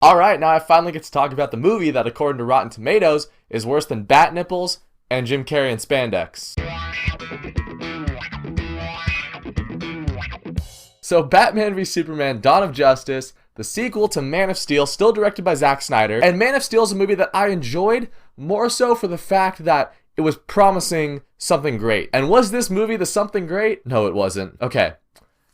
Alright, now I finally get to talk about the movie that, according to Rotten Tomatoes, is worse than bat nipples and Jim Carrey in spandex. So, Batman v Superman: Dawn of Justice, the sequel to Man of Steel, still directed by Zack Snyder. And Man of Steel is a movie that I enjoyed, more so for the fact that it was promising something great. And was this movie the something great? No, it wasn't. Okay.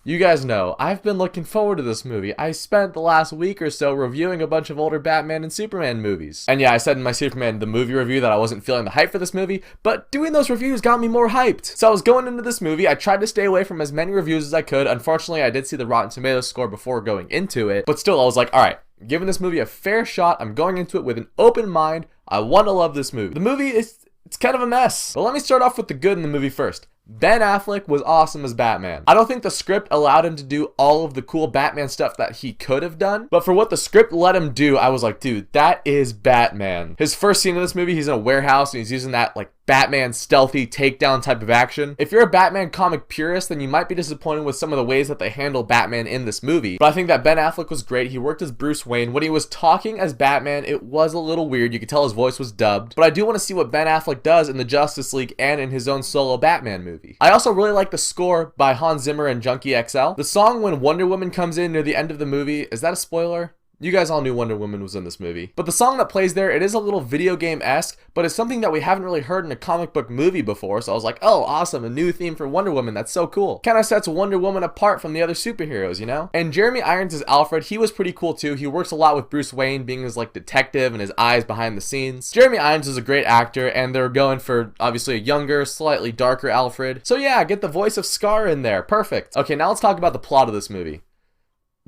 You guys know, I've been looking forward to this movie. I spent the last week or so reviewing a bunch of older Batman and Superman movies. And yeah, I said in my Superman the movie review that I wasn't feeling the hype for this movie, but doing those reviews got me more hyped. So I was going into this movie, I tried to stay away from as many reviews as I could. Unfortunately, I did see the Rotten Tomatoes score before going into it, but still I was like, alright, giving this movie a fair shot. I'm going into it with an open mind. I want to love this movie. The movie it's kind of a mess. But let me start off with the good in the movie first. Ben Affleck was awesome as Batman. I don't think the script allowed him to do all of the cool Batman stuff that he could have done, but for what the script let him do, I was like, dude, that is Batman. His first scene in this movie, he's in a warehouse and he's using that like Batman stealthy takedown type of action. If you're a Batman comic purist, then you might be disappointed with some of the ways that they handle Batman in this movie. But I think that Ben Affleck was great. He worked as Bruce Wayne. When he was talking as Batman, it was a little weird. You could tell his voice was dubbed. But I do want to see what Ben Affleck does in the Justice League and in his own solo Batman movie. I also really like the score by Hans Zimmer and Junkie XL. The song when Wonder Woman comes in near the end of the movie, is that a spoiler? You guys all knew Wonder Woman was in this movie. But the song that plays there, it is a little video game-esque, but it's something that we haven't really heard in a comic book movie before, so I was like, oh, awesome, a new theme for Wonder Woman, that's so cool. Kinda sets Wonder Woman apart from the other superheroes, you know? And Jeremy Irons as Alfred, he was pretty cool too. He works a lot with Bruce Wayne, being his like detective and his eyes behind the scenes. Jeremy Irons is a great actor, and they're going for, obviously, a younger, slightly darker Alfred. So yeah, get the voice of Scar in there, perfect. Okay, now let's talk about the plot of this movie.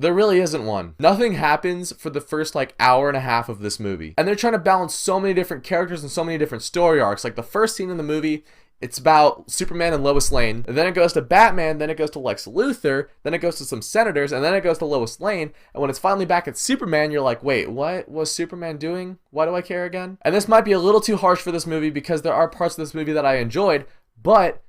There really isn't one. Nothing happens for the first like hour and a half of this movie. And they're trying to balance so many different characters and so many different story arcs. Like the first scene in the movie, it's about Superman and Lois Lane. And then it goes to Batman, then it goes to Lex Luthor, then it goes to some senators, and then it goes to Lois Lane. And when it's finally back at Superman, you're like, wait, what was Superman doing? Why do I care again? And this might be a little too harsh for this movie because there are parts of this movie that I enjoyed, but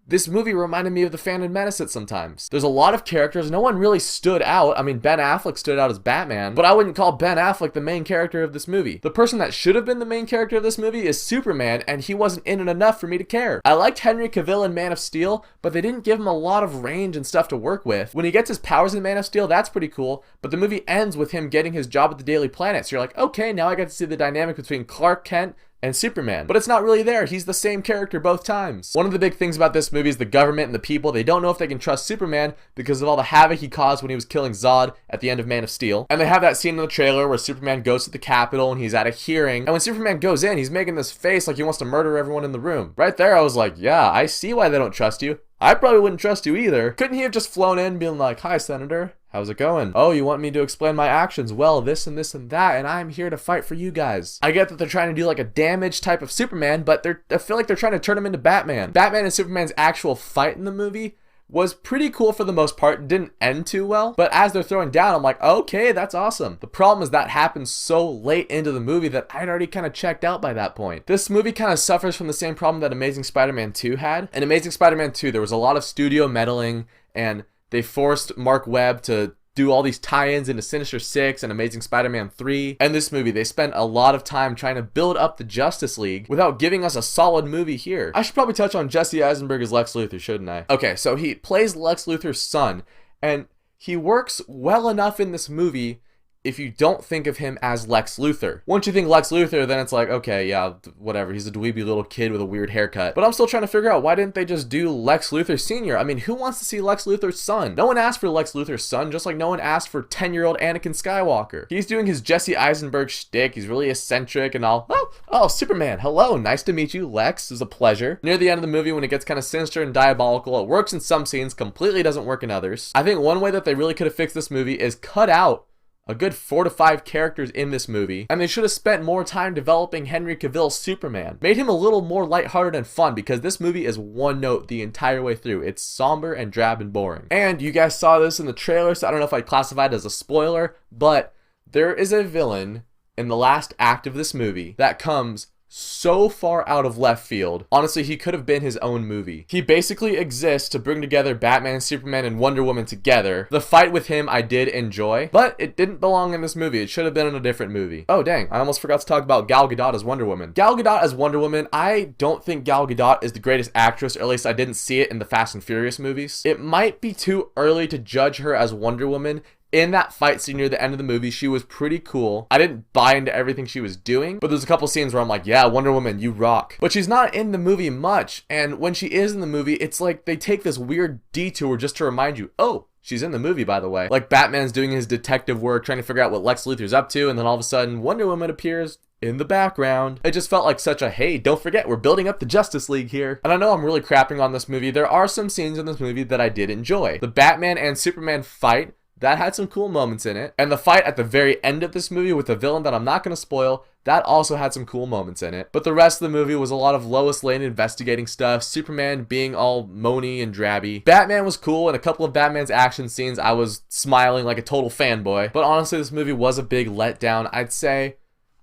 this movie reminded me of The Phantom Menace at sometimes. There's a lot of characters. No one really stood out. I mean, Ben Affleck stood out as Batman, but I wouldn't call Ben Affleck the main character of this movie. The person that should have been the main character of this movie is Superman, and he wasn't in it enough for me to care. I liked Henry Cavill in Man of Steel, but they didn't give him a lot of range and stuff to work with. When he gets his powers in Man of Steel, that's pretty cool, but the movie ends with him getting his job at the Daily Planet. So you're like, okay, now I get to see the dynamic between Clark Kent and Superman. But it's not really there. He's the same character both times. One of the big things about this movie is the government and the people. They don't know if they can trust Superman because of all the havoc he caused when he was killing Zod at the end of Man of Steel. And they have that scene in the trailer where Superman goes to the Capitol and he's at a hearing. And when Superman goes in, he's making this face like he wants to murder everyone in the room. Right there, I was like, yeah, I see why they don't trust you. I probably wouldn't trust you either. Couldn't he have just flown in being like, hi, Senator? How's it going? Oh, you want me to explain my actions? Well, this and this and that, and I'm here to fight for you guys. I get that they're trying to do like a damaged type of Superman, but I feel like they're trying to turn him into Batman. Batman and Superman's actual fight in the movie was pretty cool for the most part. Didn't end too well, but as they're throwing down, I'm like, okay, that's awesome. The problem is that happens so late into the movie that I'd already kind of checked out by that point. This movie kind of suffers from the same problem that Amazing Spider-Man 2 had. In Amazing Spider-Man 2, there was a lot of studio meddling, and they forced Mark Webb to do all these tie-ins into Sinister Six and Amazing Spider-Man 3. And this movie, they spent a lot of time trying to build up the Justice League without giving us a solid movie here. I should probably touch on Jesse Eisenberg as Lex Luthor, shouldn't I? Okay, so he plays Lex Luthor's son, and he works well enough in this movie if you don't think of him as Lex Luthor. Once you think Lex Luthor, then it's like, okay, yeah, whatever, he's a dweeby little kid with a weird haircut. But I'm still trying to figure out, why didn't they just do Lex Luthor Sr.? I mean, who wants to see Lex Luthor's son? No one asked for Lex Luthor's son, just like no one asked for 10-year-old Anakin Skywalker. He's doing his Jesse Eisenberg shtick, he's really eccentric and all, oh, Superman, hello, nice to meet you, Lex, it's a pleasure. Near the end of the movie, when it gets kind of sinister and diabolical, it works in some scenes, completely doesn't work in others. I think one way that they really could have fixed this movie is cut out a good 4 to 5 characters in this movie, and they should have spent more time developing Henry Cavill's Superman. Made him a little more lighthearted and fun, because this movie is one note the entire way through. It's somber and drab and boring. And you guys saw this in the trailer, so I don't know if I'd classify it as a spoiler, but there is a villain in the last act of this movie that comes so far out of left field. Honestly, he could have been his own movie. He basically exists to bring together Batman, Superman, and Wonder Woman together. The fight with him I did enjoy, but it didn't belong in this movie. It should have been in a different movie. Oh dang, I almost forgot to talk about Gal Gadot as Wonder Woman. Gal Gadot as Wonder Woman, I don't think Gal Gadot is the greatest actress, or at least I didn't see it in the Fast and Furious movies. It might be too early to judge her as Wonder Woman. In that fight scene near the end of the movie, she was pretty cool. I didn't buy into everything she was doing, but there's a couple scenes where I'm like, yeah, Wonder Woman, you rock. But she's not in the movie much, and when she is in the movie, it's like they take this weird detour just to remind you, oh, she's in the movie, by the way. Like Batman's doing his detective work, trying to figure out what Lex Luthor's up to, and then all of a sudden, Wonder Woman appears in the background. It just felt like such a, hey, don't forget, we're building up the Justice League here. And I know I'm really crapping on this movie. There are some scenes in this movie that I did enjoy. The Batman and Superman fight, that had some cool moments in it. And the fight at the very end of this movie with the villain that I'm not going to spoil, that also had some cool moments in it. But the rest of the movie was a lot of Lois Lane investigating stuff, Superman being all moany and drabby. Batman was cool, and a couple of Batman's action scenes I was smiling like a total fanboy. But honestly, this movie was a big letdown, I'd say.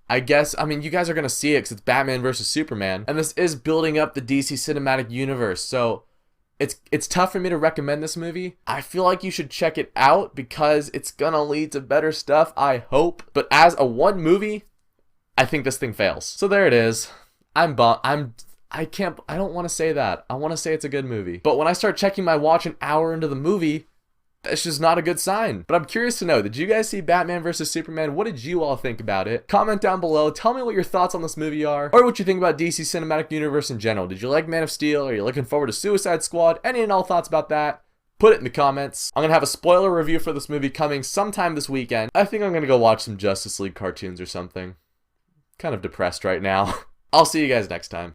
I mean, you guys are going to see it because it's Batman versus Superman. And this is building up the DC Cinematic Universe, so it's tough for me to recommend this movie. I feel like you should check it out because it's gonna lead to better stuff, I hope. But as a one movie, I think this thing fails. So there it is. I don't want to say that. I want to say it's a good movie. But when I start checking my watch an hour into the movie, that's just not a good sign. But I'm curious to know, did you guys see Batman vs. Superman? What did you all think about it? Comment down below. Tell me what your thoughts on this movie are, or what you think about DC Cinematic Universe in general. Did you like Man of Steel? Are you looking forward to Suicide Squad? Any and all thoughts about that? Put it in the comments. I'm going to have a spoiler review for this movie coming sometime this weekend. I think I'm going to go watch some Justice League cartoons or something. Kind of depressed right now. I'll see you guys next time.